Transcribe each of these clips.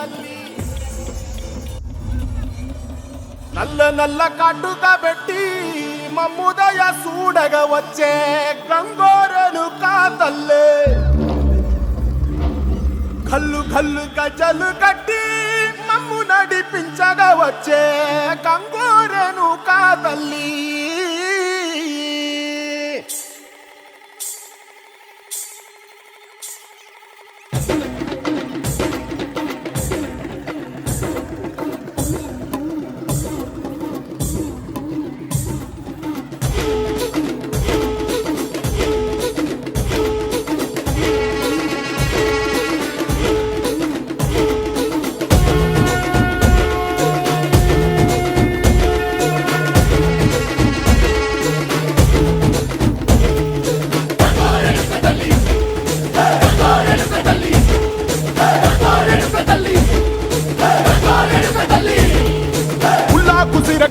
తల్లి నల్ల నల్ల కాటుగా పెట్టి మమ్ముదయ చూడగ వచ్చే గంగోరను కాతల్లే కల్లు కల్లు గజలు కట్టి మమ్ము నడిపించగా వచ్చే గంగోరను కాతల్లి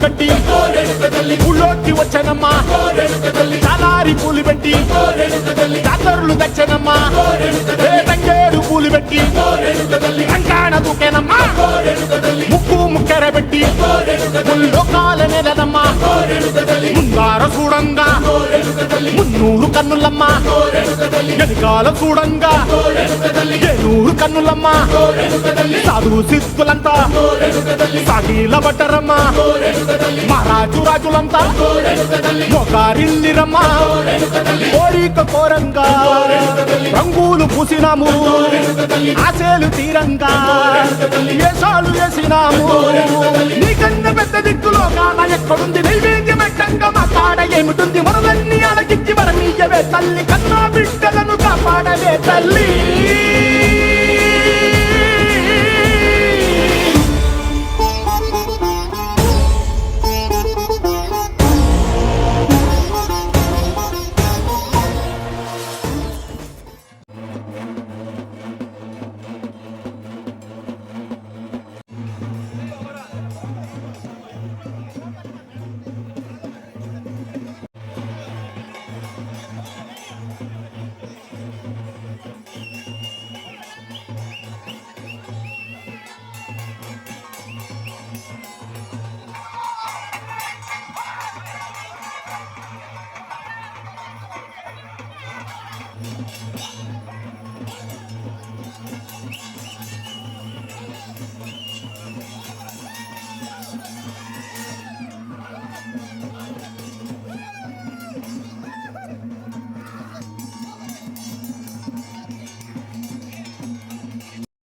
కట్టి ఊళ్ళోకి వచ్చనమ్మా చాలారి పూలు పెట్టి జాతరులు తెచ్చనమ్మా తంగేడు పూలు పెట్టి కంకాణ దూకేనమ్మా ముక్కు ముక్కెర పెట్టి లోకాల నెలనమ్మా ముందార చూడంగా మున్నూరు కన్నులమ్మా వెనకాల చూడంగా ఏనూరు కన్నులమ్మా సాధు సిద్ధులంతా సాగిల బట్టరమ్మా మహారాజు రాజులంతా మొగారిల్లిరమ్మా కోరిక కోరంగా రంగులు పూసినాము ఆశలు తీరంగా వేషాలు వేసినాము నీకన్నా పెద్ద దిక్కులో కాన ఎక్కడుంది నైవేద్యం ఎట్టంగా మా కాడ ఏమిటుంది మనలన్నీ అలగించి మరమీయవే తల్లి కన్నా బిడ్డలను కాపాడవే తల్లి